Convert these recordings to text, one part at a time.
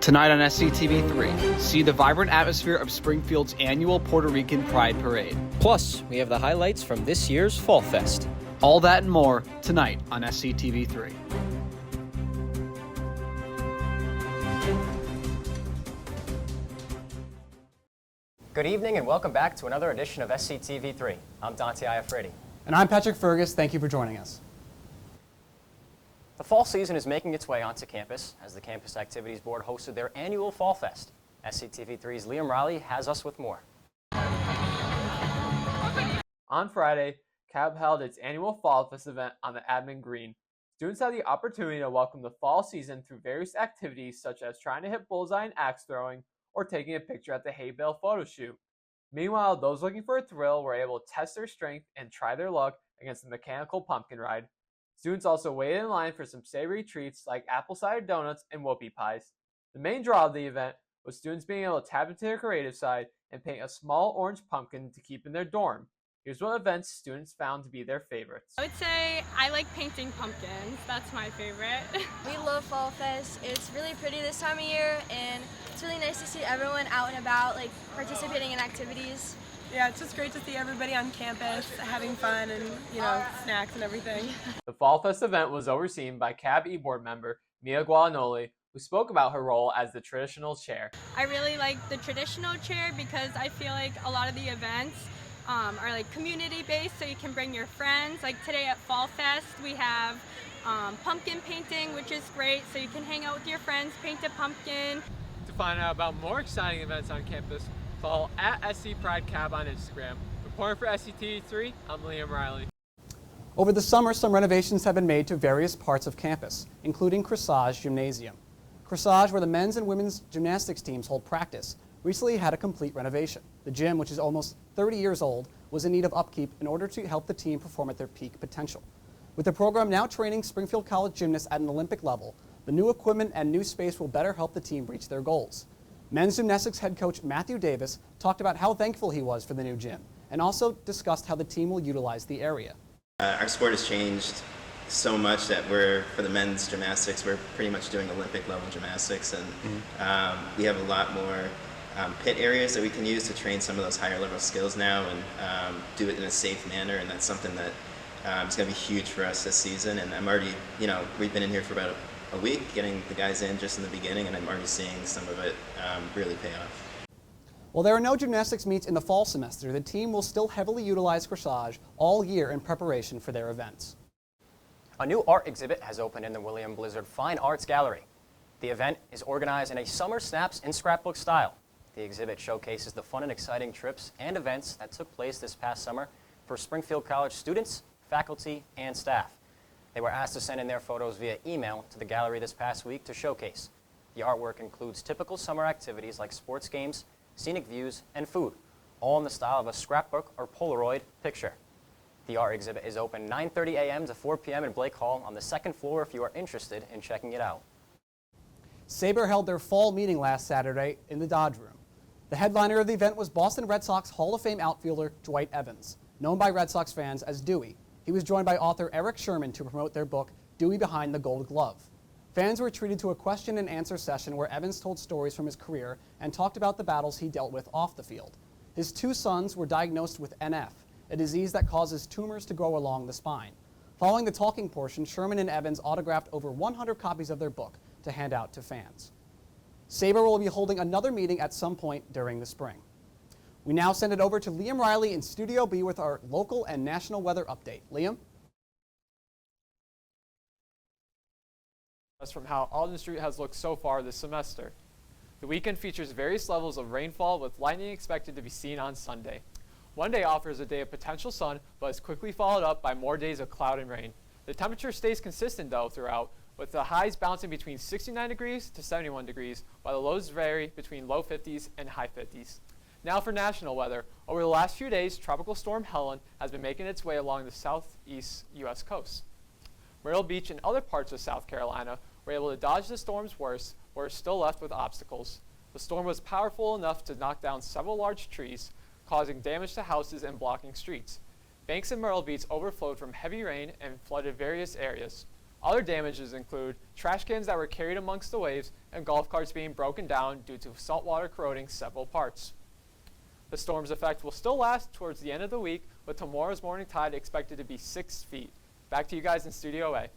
Tonight on SCTV3, see the vibrant atmosphere of Springfield's annual Puerto Rican Pride Parade. Plus, we have the highlights from this year's Fall Fest. All that and more tonight on SCTV3. Good evening and welcome back to another edition of SCTV3. I'm Dante Iafrate. And I'm Patrick Fergus. Thank you for joining us. The fall season is making its way onto campus as the Campus Activities Board hosted their annual Fall Fest. SCTV3's Liam Riley has us with more. On Friday, CAB held its annual Fall Fest event on the Admin Green. Students had the opportunity to welcome the fall season through various activities such as trying to hit bullseye and axe throwing or taking a picture at the hay bale photo shoot. Meanwhile, those looking for a thrill were able to test their strength and try their luck against the mechanical pumpkin ride. Students also waited in line for some savory treats like apple cider donuts and whoopie pies. The main draw of the event was students being able to tap into their creative side and paint a small orange pumpkin to keep in their dorm. Here's what events students found to be their favorites. I would say I like painting pumpkins. That's my favorite. We love Fall Fest. It's really pretty this time of year, and it's really nice to see everyone out and about, like participating in activities. Yeah, it's just great to see everybody on campus having fun and, snacks and everything. The Fall Fest event was overseen by CAB e-board member Mia Guadagnoli, who spoke about her role as the traditional chair. I really like the traditional chair because I feel like a lot of the events are like community-based, so you can bring your friends. Like today at Fall Fest, we have pumpkin painting, which is great, so you can hang out with your friends, paint a pumpkin. To find out about more exciting events on campus, follow at SC Pride Cab on Instagram. Reporting for SCTV3, I'm Liam Riley. Over the summer, some renovations have been made to various parts of campus, including Kresge Gymnasium. Kresge, where the men's and women's gymnastics teams hold practice, recently had a complete renovation. The gym, which is almost 30 years old, was in need of upkeep in order to help the team perform at their peak potential. With the program now training Springfield College gymnasts at an Olympic level, the new equipment and new space will better help the team reach their goals. Men's gymnastics head coach Matthew Davis talked about how thankful he was for the new gym and also discussed how the team will utilize the area. Our sport has changed so much that for the men's gymnastics, we're pretty much doing Olympic level gymnastics, and we have a lot more pit areas that we can use to train some of those higher level skills now and do it in a safe manner, and that's something that is going to be huge for us this season. And I'm already, we've been in here for about a week getting the guys in just in the beginning, and I'm already seeing some of it really pay off. While there are no gymnastics meets in the fall semester, the team will still heavily utilize Kresge all year in preparation for their events. A new art exhibit has opened in the William Blizzard Fine Arts Gallery. The event is organized in a summer snaps and scrapbook style. The exhibit showcases the fun and exciting trips and events that took place this past summer for Springfield College students, faculty, and staff. They were asked to send in their photos via email to the gallery this past week to showcase. The artwork includes typical summer activities like sports games, scenic views, and food, all in the style of a scrapbook or Polaroid picture. The art exhibit is open 9:30 a.m. to 4 p.m. in Blake Hall on the second floor if you are interested in checking it out. Sabre held their fall meeting last Saturday in the Dodge Room. The headliner of the event was Boston Red Sox Hall of Fame outfielder Dwight Evans, known by Red Sox fans as Dewey. He was joined by author Eric Sherman to promote their book, Dewey Behind the Gold Glove. Fans were treated to a question and answer session where Evans told stories from his career and talked about the battles he dealt with off the field. His two sons were diagnosed with NF, a disease that causes tumors to grow along the spine. Following the talking portion, Sherman and Evans autographed over 100 copies of their book to hand out to fans. Sabre will be holding another meeting at some point during the spring. We now send it over to Liam Riley in Studio B with our local and national weather update. Liam? That's from how Alden Street has looked so far this semester. The weekend features various levels of rainfall with lightning expected to be seen on Sunday. One day offers a day of potential sun, but is quickly followed up by more days of cloud and rain. The temperature stays consistent though throughout, with the highs bouncing between 69 degrees to 71 degrees, while the lows vary between low 50s and high 50s. Now for national weather. Over the last few days, Tropical Storm Helen has been making its way along the southeast U.S. coast. Myrtle Beach and other parts of South Carolina were able to dodge the storm's worst, but are still left with obstacles. The storm was powerful enough to knock down several large trees, causing damage to houses and blocking streets. Banks in Myrtle Beach overflowed from heavy rain and flooded various areas. Other damages include trash cans that were carried amongst the waves and golf carts being broken down due to saltwater corroding several parts. The storm's effect will still last towards the end of the week, with tomorrow's morning tide expected to be 6 feet. Back to you guys in Studio A.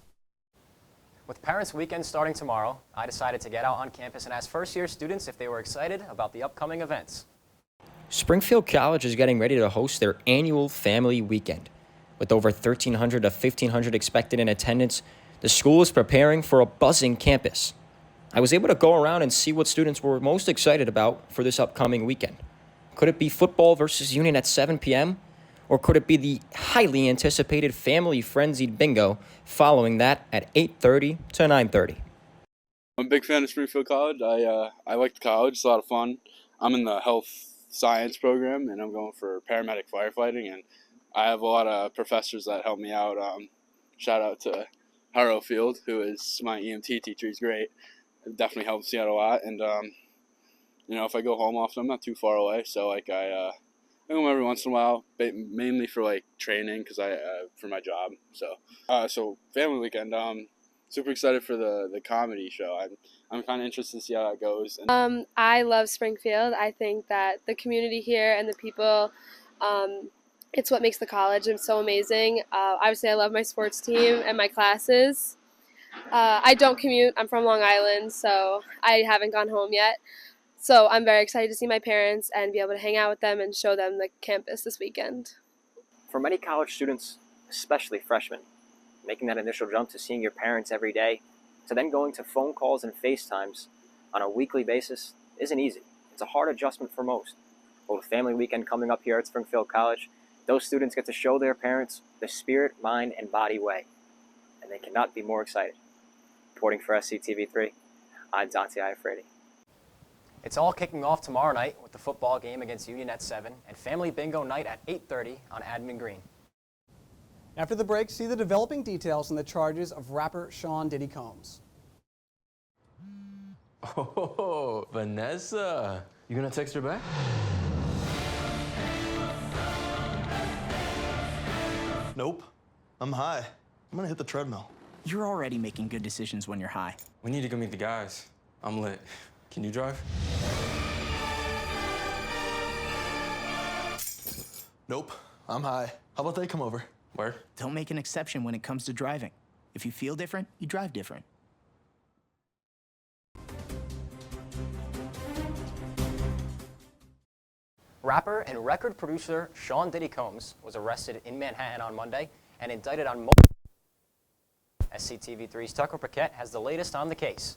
With Parents' Weekend starting tomorrow, I decided to get out on campus and ask first-year students if they were excited about the upcoming events. Springfield College is getting ready to host their annual family weekend. With over 1,300 to 1,500 expected in attendance, the school is preparing for a buzzing campus. I was able to go around and see what students were most excited about for this upcoming weekend. Could it be football versus Union at 7 p.m.? Or could it be the highly anticipated family frenzied bingo following that at 8:30 to 9:30? I'm a big fan of Springfield College. I like the college. It's a lot of fun. I'm in the health science program, and I'm going for paramedic firefighting, and I have a lot of professors that help me out. Shout out to Harrow Field, who is my EMT teacher. He's great. It definitely helps me out a lot, and if I go home often, I'm not too far away, so I go home every once in a while, mainly for training because for my job. So family weekend. Super excited for the comedy show. I'm kind of interested to see how that goes. I love Springfield. I think that the community here and the people, it's what makes the college so amazing. Obviously, I love my sports team and my classes. I don't commute. I'm from Long Island, so I haven't gone home yet. So I'm very excited to see my parents and be able to hang out with them and show them the campus this weekend. For many college students, especially freshmen, making that initial jump to seeing your parents every day, to then going to phone calls and FaceTimes on a weekly basis isn't easy. It's a hard adjustment for most. But with family weekend coming up here at Springfield College, those students get to show their parents the spirit, mind, and body way. And they cannot be more excited. Reporting for SCTV3, I'm Dante Iafrate. It's all kicking off tomorrow night with the football game against Union at 7 and family bingo night at 8:30 on Admin Green. After the break, see the developing details on the charges of rapper Sean Diddy Combs. Oh, Vanessa. You gonna text her back? Nope. I'm high. I'm gonna hit the treadmill. You're already making good decisions when you're high. We need to go meet the guys. I'm lit. Can you drive? Nope. I'm high. How about they come over? Where? Don't make an exception when it comes to driving. If you feel different, you drive different. Rapper and record producer Sean Diddy Combs was arrested in Manhattan on Monday and indicted on SCTV3's Tucker Paquette has the latest on the case.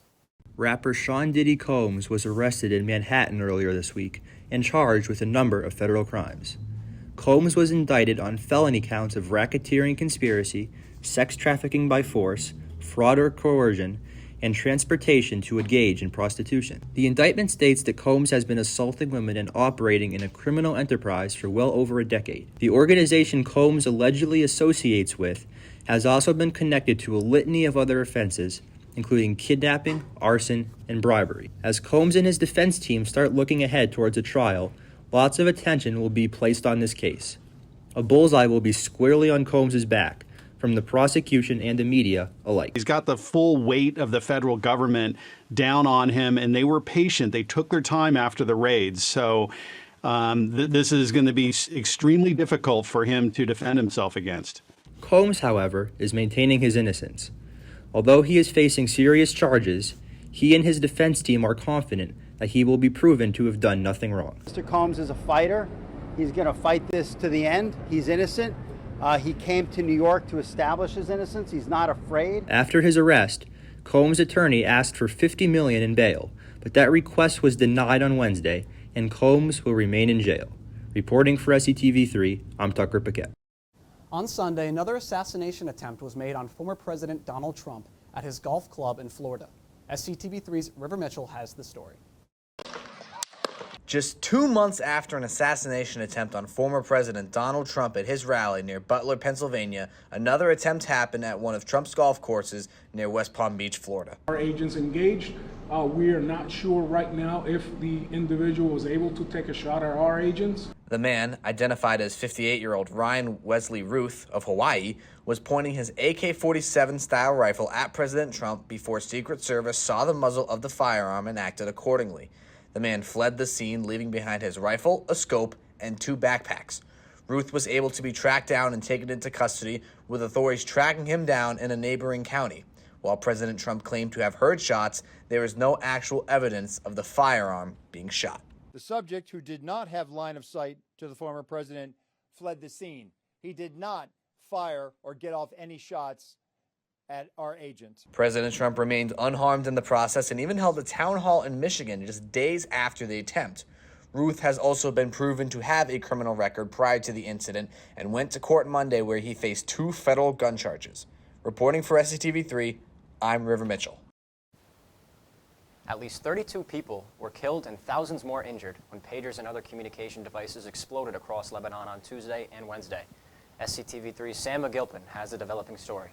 Rapper Sean Diddy Combs was arrested in Manhattan earlier this week and charged with a number of federal crimes. Combs was indicted on felony counts of racketeering conspiracy, sex trafficking by force, fraud or coercion, and transportation to engage in prostitution. The indictment states that Combs has been assaulting women and operating in a criminal enterprise for well over a decade. The organization Combs allegedly associates with has also been connected to a litany of other offenses, including kidnapping, arson, and bribery. As Combs and his defense team start looking ahead towards a trial, lots of attention will be placed on this case. A bullseye will be squarely on Combs' back, from the prosecution and the media alike. He's got the full weight of the federal government down on him, and they were patient. They took their time after the raids. So this is going to be extremely difficult for him to defend himself against. Combs, however, is maintaining his innocence. Although he is facing serious charges, he and his defense team are confident that he will be proven to have done nothing wrong. Mr. Combs is a fighter. He's going to fight this to the end. He's innocent. He came to New York to establish his innocence. He's not afraid. After his arrest, Combs' attorney asked for $50 million in bail, but that request was denied on Wednesday, and Combs will remain in jail. Reporting for SCTV3, I'm Tucker Paquette. On Sunday, another assassination attempt was made on former President Donald Trump at his golf club in Florida. SCTV3's River Mitchell has the story. Just 2 months after an assassination attempt on former President Donald Trump at his rally near Butler, Pennsylvania, another attempt happened at one of Trump's golf courses near West Palm Beach, Florida. Our agents engaged We are not sure right now if the individual was able to take a shot at our agents. The man, identified as 58-year-old Ryan Wesley Ruth of Hawaii, was pointing his AK-47 style rifle at President Trump before Secret Service saw the muzzle of the firearm and acted accordingly. The man fled the scene, leaving behind his rifle, a scope, and 2 backpacks. Ruth was able to be tracked down and taken into custody, with authorities tracking him down in a neighboring county. While President Trump claimed to have heard shots, there is no actual evidence of the firearm being shot. The subject, who did not have line of sight to the former president, fled the scene. He did not fire or get off any shots at our agents. President Trump remained unharmed in the process and even held a town hall in Michigan just days after the attempt. Ruth has also been proven to have a criminal record prior to the incident and went to court Monday, where he faced 2 federal gun charges. Reporting for SCTV3, I'm River Mitchell. At least 32 people were killed and thousands more injured when pagers and other communication devices exploded across Lebanon on Tuesday and Wednesday. SCTV3's Sam McGilpin has a developing story.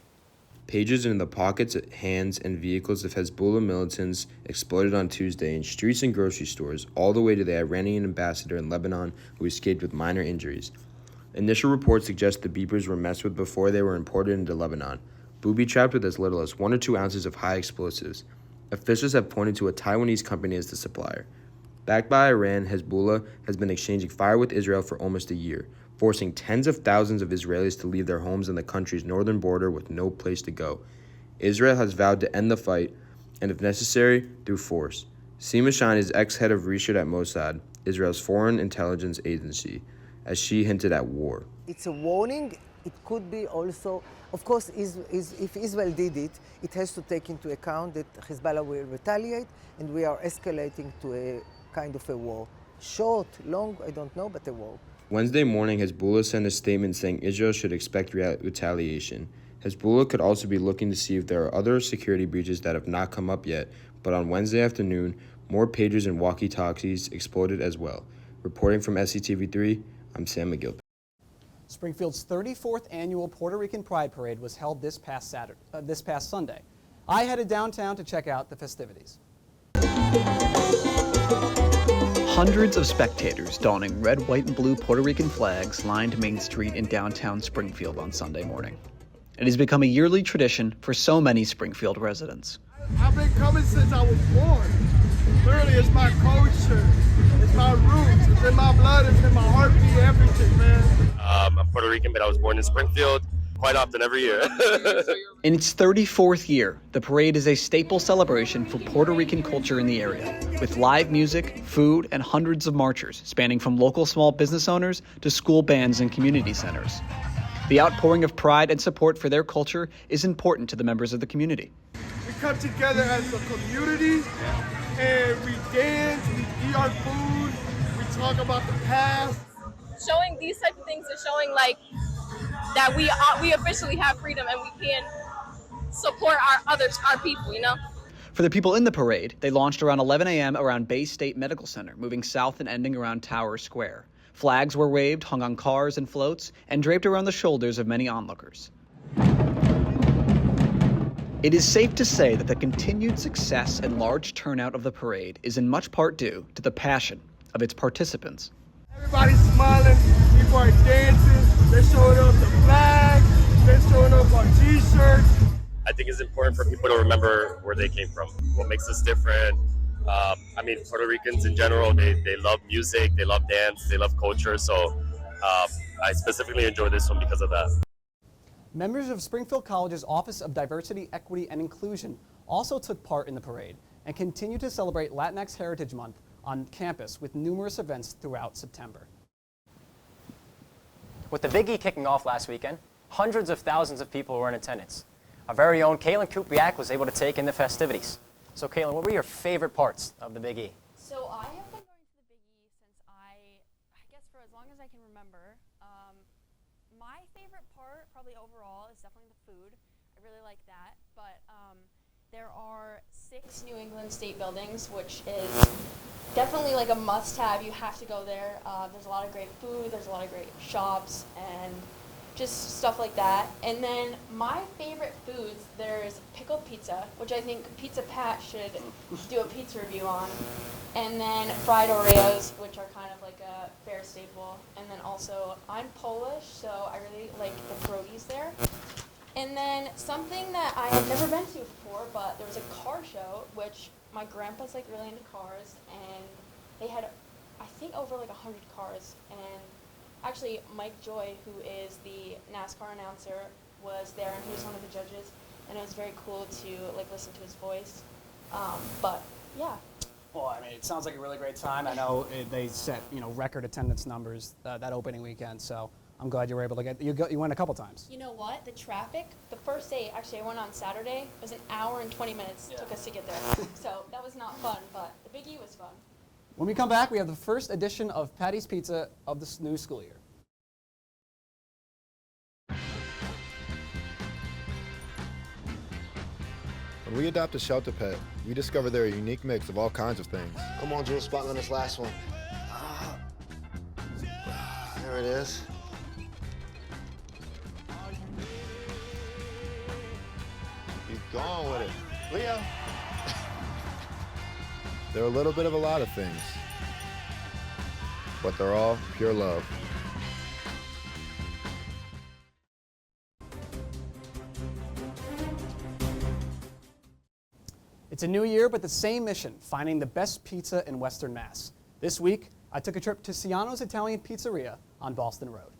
Pagers in the pockets, hands, and vehicles of Hezbollah militants exploded on Tuesday in streets and grocery stores, all the way to the Iranian ambassador in Lebanon, who escaped with minor injuries. Initial reports suggest the beepers were messed with before they were imported into Lebanon, booby-trapped with as little as 1 or 2 ounces of high explosives. Officials have pointed to a Taiwanese company as the supplier. Backed by Iran, Hezbollah has been exchanging fire with Israel for almost a year, forcing tens of thousands of Israelis to leave their homes on the country's northern border with no place to go. Israel has vowed to end the fight, and if necessary, through force. Seema Shan is ex-head of research at Mossad, Israel's foreign intelligence agency, as she hinted at war. It's a warning. It could be also, of course, if Israel did it, it has to take into account that Hezbollah will retaliate, and we are escalating to a kind of a war. Short, long, I don't know, but a war. Wednesday morning, Hezbollah sent a statement saying Israel should expect retaliation. Hezbollah could also be looking to see if there are other security breaches that have not come up yet, but on Wednesday afternoon, more pagers and walkie-talkies exploded as well. Reporting from SCTV3, I'm Sam McGilpin. Springfield's 34th annual Puerto Rican Pride Parade was held this past Sunday. I headed downtown to check out the festivities. Hundreds of spectators donning red, white, and blue Puerto Rican flags lined Main Street in downtown Springfield on Sunday morning. It has become a yearly tradition for so many Springfield residents. I've been coming since I was born. Literally, it's my culture, it's my roots, it's in my blood, it's in my heartbeat, everything, man. I'm Puerto Rican, but I was born in Springfield quite often every year. In its 34th year, the parade is a staple celebration for Puerto Rican culture in the area, with live music, food, and hundreds of marchers spanning from local small business owners to school bands and community centers. The outpouring of pride and support for their culture is important to the members of the community. We come together as a community, and we dance, we eat our food, we talk about the past. Showing these type of things is showing that we officially have freedom and we can support our people, you know? For the people in the parade, they launched around 11 a.m. around Bay State Medical Center, moving south and ending around Tower Square. Flags were waved, hung on cars and floats, and draped around the shoulders of many onlookers. It is safe to say that the continued success and large turnout of the parade is in much part due to the passion of its participants. Everybody's smiling, people are dancing, they're showing up the flag, they're showing up on t-shirts. I think it's important for people to remember where they came from, what makes us different. Puerto Ricans in general, they love music, they love dance, they love culture, so I specifically enjoy this one because of that. Members of Springfield College's Office of Diversity, Equity, and Inclusion also took part in the parade and continue to celebrate Latinx Heritage Month on campus with numerous events throughout September. With the Big E kicking off last weekend, hundreds of thousands of people were in attendance. Our very own Kaylin Kupiak was able to take in the festivities. So Kaylin, what were your favorite parts of the Big E? So I have been going to the Big E since I guess for as long as I can remember. My favorite part, probably overall, is definitely the food. I really like that. But there are 6 New England State buildings, which is definitely like a must-have. You have to go there. There's a lot of great food. There's a lot of great shops, and just stuff like that. And then my favorite foods, there's pickled pizza, which I think Pizza Pat should do a pizza review on. And then fried Oreos, which are kind of like a fair staple. And then also, I'm Polish, so I really like the pierogies there. And then something that I have never been to before, but there was a car show, which my grandpa's like really into cars, and they had, I think, over like 100 cars. And actually, Mike Joy, who is the NASCAR announcer, was there, and he was one of the judges. And it was very cool to like listen to his voice. But yeah. Well, I mean, it sounds like a really great time. I know they set, record attendance numbers that opening weekend, so I'm glad you were able to get, you went a couple times. You know what? The traffic, the first day, actually I went on Saturday, it was an hour and 20 minutes took us to get there. So that was not fun, but the Big E was fun. When we come back, we have the first edition of Patty's Pizza of the new school year. When we adopt a shelter pet, we discover they're a unique mix of all kinds of things. Come on, Jules, spotlight on this last one. There it is. Keep going with it. Leo! They're a little bit of a lot of things, but they're all pure love. It's a new year, but the same mission, finding the best pizza in Western Mass. This week, I took a trip to Ciano's Italian Pizzeria on Boston Road.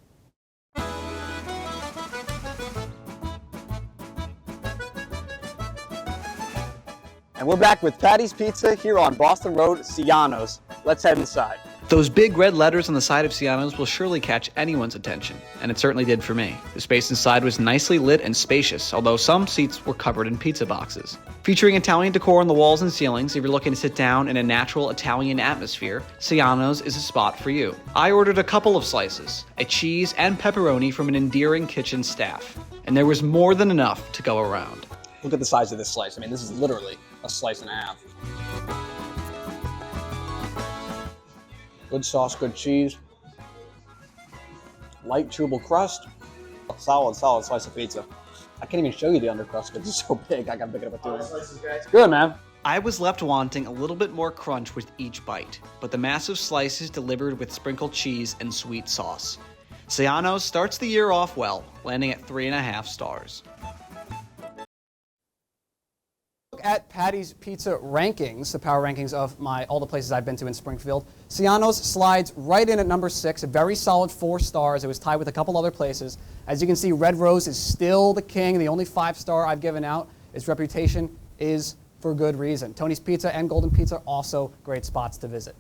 And we're back with Patty's Pizza here on Boston Road, Ciano's. Let's head inside. Those big red letters on the side of Ciano's will surely catch anyone's attention, and it certainly did for me. The space inside was nicely lit and spacious, although some seats were covered in pizza boxes. Featuring Italian decor on the walls and ceilings, if you're looking to sit down in a natural Italian atmosphere, Ciano's is a spot for you. I ordered a couple of slices, a cheese and pepperoni from an endearing kitchen staff, and there was more than enough to go around. Look at the size of this slice. I mean, this is literally a slice and a half. Good sauce, good cheese. Light, chewable crust. Solid slice of pizza. I can't even show you the undercrust because it's so big. I gotta pick it up at 2. It's good, man. I was left wanting a little bit more crunch with each bite, but the massive slices delivered with sprinkled cheese and sweet sauce. Ciano's starts the year off well, landing at 3.5 stars. At Patty's Pizza rankings, the power rankings of all the places I've been to in Springfield, Ciano's slides right in at number 6, a very solid 4 stars. It was tied with a couple other places. As you can see, Red Rose is still the king, the only 5-star I've given out. Its reputation is for good reason. Tony's Pizza and Golden Pizza, also great spots to visit.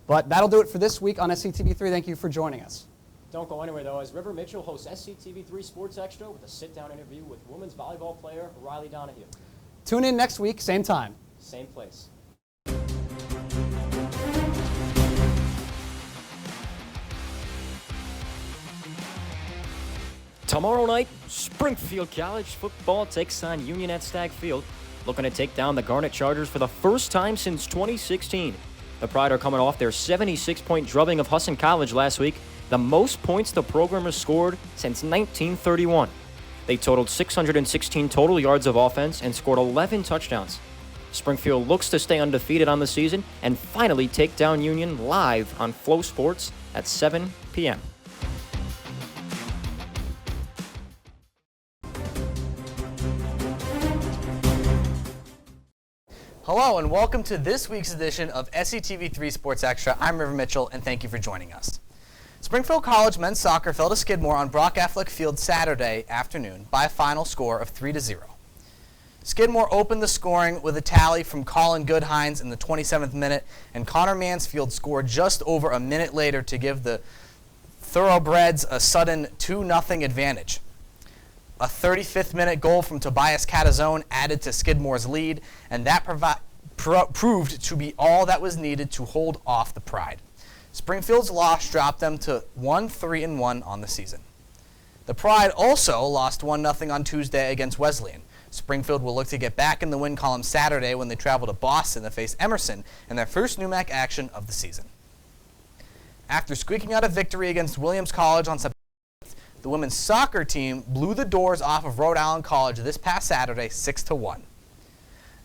But that'll do it for this week on SCTV3. Thank you for joining us. Don't go anywhere, though, as River Mitchell hosts SCTV3 Sports Extra with a sit-down interview with women's volleyball player Riley Donahue. Tune in next week, same time. Same place. Tomorrow night, Springfield College football takes on Union at Stagg Field, looking to take down the Garnet Chargers for the first time since 2016. The Pride are coming off their 76-point drubbing of Husson College last week, the most points the program has scored since 1931. They totaled 616 total yards of offense and scored 11 touchdowns. Springfield looks to stay undefeated on the season and finally take down Union live on Flow Sports at 7 p.m. Hello and welcome to this week's edition of SCTV3 Sports Extra. I'm River Mitchell and thank you for joining us. Springfield College men's soccer fell to Skidmore on Brock Affleck Field Saturday afternoon by a final score of 3-0. Skidmore opened the scoring with a tally from Colin Goodhines in the 27th minute, and Connor Mansfield scored just over a minute later to give the Thoroughbreds a sudden 2-0 advantage. A 35th minute goal from Tobias Catazone added to Skidmore's lead, and that proved to be all that was needed to hold off the Pride. Springfield's loss dropped them to 1-3-1 on the season. The Pride also lost 1-0 on Tuesday against Wesleyan. Springfield will look to get back in the win column Saturday when they travel to Boston to face Emerson in their first NEWMAC action of the season. After squeaking out a victory against Williams College on September 7th, The women's soccer team blew the doors off of Rhode Island College this past Saturday, 6-1.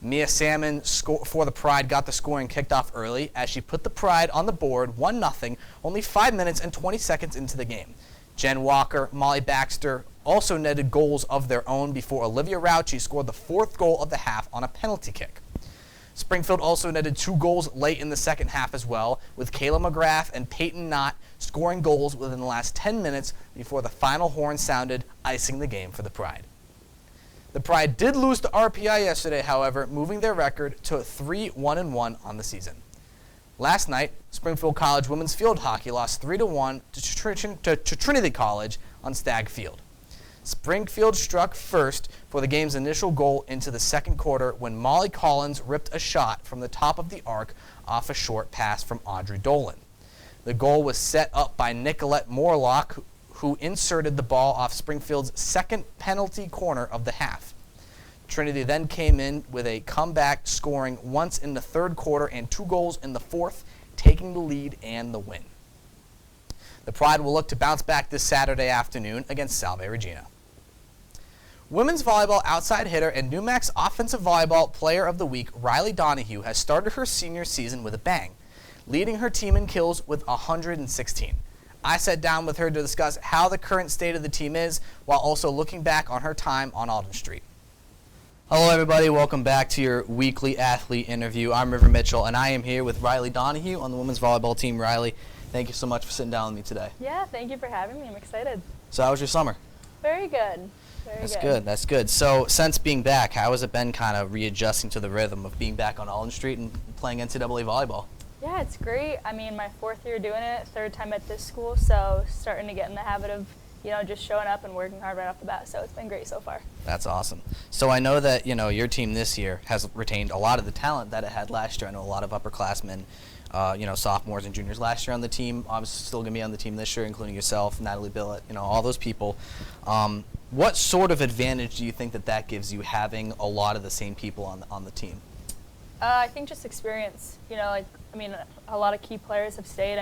Mia Salmon for the Pride got the scoring kicked off early as she put the Pride on the board 1-0, only 5 minutes and 20 seconds into the game. Jen Walker, Molly Baxter also netted goals of their own before Olivia Raucci scored the 4th goal of the half on a penalty kick. Springfield also netted 2 goals late in the second half as well, with Kayla McGrath and Peyton Knott scoring goals within the last 10 minutes before the final horn sounded, icing the game for the Pride. The Pride did lose to RPI yesterday, however, moving their record to 3-1-1 on the season. Last night, Springfield College women's field hockey lost 3-1 to Trinity College on Stagg Field. Springfield struck first for the game's initial goal into the second quarter when Molly Collins ripped a shot from the top of the arc off a short pass from Audrey Dolan. The goal was set up by Nicolette Morlock, who inserted the ball off Springfield's second penalty corner of the half. Trinity then came in with a comeback, scoring once in the third quarter and 2 goals in the fourth, taking the lead and the win. The Pride will look to bounce back this Saturday afternoon against Salve Regina. Women's volleyball outside hitter and NewMax Offensive Volleyball Player of the Week, Riley Donahue, has started her senior season with a bang, leading her team in kills with 116. I sat down with her to discuss how the current state of the team is, while also looking back on her time on Alden Street. Hello everybody, welcome back to your weekly athlete interview. I'm River Mitchell, and I am here with Riley Donahue on the women's volleyball team. Riley, thank you so much for sitting down with me today. Yeah, thank you for having me. I'm excited. So how was your summer? Very good. That's good. That's good. So since being back, how has it been kind of readjusting to the rhythm of being back on Alden Street and playing NCAA volleyball? Yeah, it's great. I mean, my 4th year doing it, 3rd time at this school, so starting to get in the habit of, just showing up and working hard right off the bat. So it's been great so far. That's awesome. So I know that, your team this year has retained a lot of the talent that it had last year. I know a lot of upperclassmen, sophomores and juniors last year on the team. Obviously still going to be on the team this year, including yourself, Natalie Billett, all those people. What sort of advantage do you think that gives you, having a lot of the same people on the team? I think just experience. A lot of key players have stayed.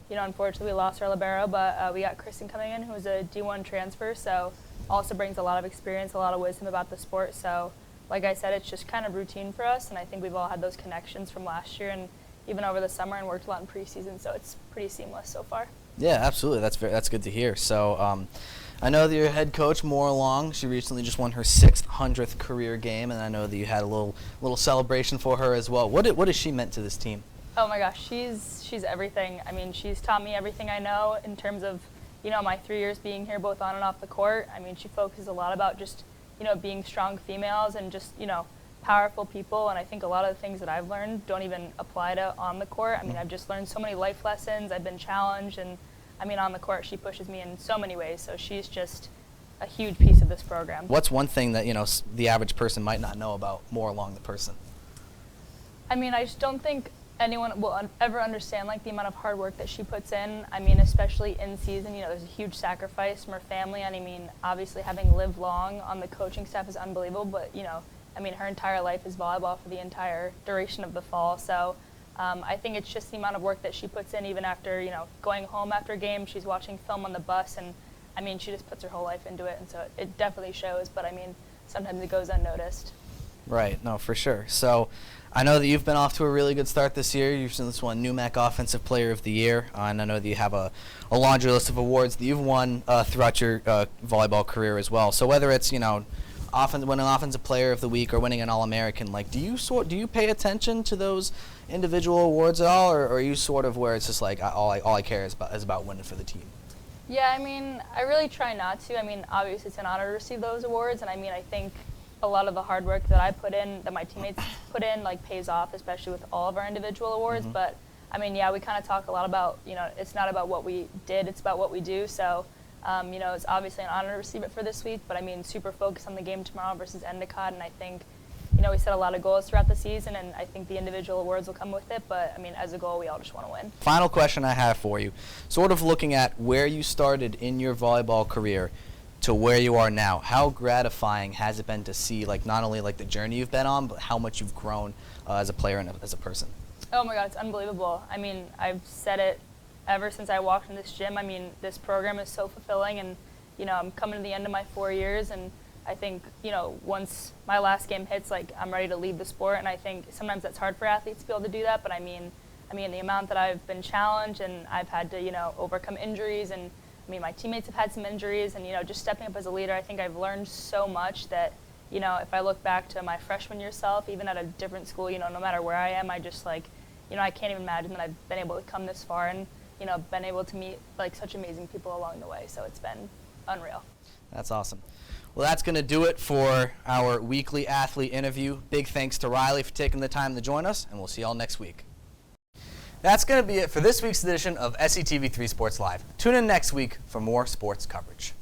Unfortunately we lost our libero, but we got Kristen coming in, who was a D1 transfer, so also brings a lot of experience, a lot of wisdom about the sport. So, like I said, it's just kind of routine for us, and I think we've all had those connections from last year and even over the summer, and worked a lot in preseason, so it's pretty seamless so far. Yeah, absolutely. That's good to hear. So, I know that your head coach, Maura Long, she recently just won her 600th career game, and I know that you had a little celebration for her as well. What has she meant to this team? Oh my gosh, she's everything. She's taught me everything I know in terms of, my 3 years being here, both on and off the court. She focuses a lot about just, being strong females and just, powerful people. And I think a lot of the things that I've learned don't even apply to on the court. I've just learned so many life lessons. I've been challenged, and on the court, she pushes me in so many ways. So she's just a huge piece of this program. What's one thing that, the average person might not know about Maura Long, the person? I just don't think anyone will ever understand the amount of hard work that she puts in. Especially in season, there's a huge sacrifice from her family. Obviously having lived long on the coaching staff is unbelievable, but her entire life is volleyball for the entire duration of the fall. So I think it's just the amount of work that she puts in, even after, going home after a game, she's watching film on the bus, and she just puts her whole life into it, and so it definitely shows, but sometimes it goes unnoticed. Right, no, for sure. So I know that you've been off to a really good start this year. You've just won NewMac Offensive Player of the Year, and I know that you have a laundry list of awards that you've won throughout your volleyball career as well. So whether it's, winning Offensive Player of the Week or winning an All-American, do you pay attention to those individual awards at all, or are you sort of where it's just all I care is about winning for the team? Yeah, I really try not to. Obviously it's an honor to receive those awards, and I think a lot of the hard work that I put in, that my teammates put in, pays off, especially with all of our individual awards. Mm-hmm. But yeah, we kind of talk a lot about, it's not about what we did, it's about what we do. So, it's obviously an honor to receive it for this week, but super focused on the game tomorrow versus Endicott, and I think, we set a lot of goals throughout the season, and I think the individual awards will come with it, but as a goal, we all just want to win. Final question I have for you, sort of looking at where you started in your volleyball career to where you are now, how gratifying has it been to see not only the journey you've been on, but how much you've grown as a player and as a person? Oh my God, it's unbelievable. I've said it ever since I walked in this gym. This program is so fulfilling, and you know, I'm coming to the end of my 4 years, and I think, you know, once my last game hits, like, I'm ready to leave the sport, and I think sometimes that's hard for athletes to be able to do that, but I mean, the amount that I've been challenged and I've had to, you know, overcome injuries, and I mean, my teammates have had some injuries, and, you know, just stepping up as a leader, I think I've learned so much that, you know, if I look back to my freshman year self, even at a different school, you know, no matter where I am, I just, like, you know, I can't even imagine that I've been able to come this far and, you know, been able to meet, like, such amazing people along the way, so it's been unreal. That's awesome. Well, that's going to do it for our weekly athlete interview. Big thanks to Riley for taking the time to join us, and we'll see y'all next week. That's going to be it for this week's edition of SCTV3 Sports Live. Tune in next week for more sports coverage.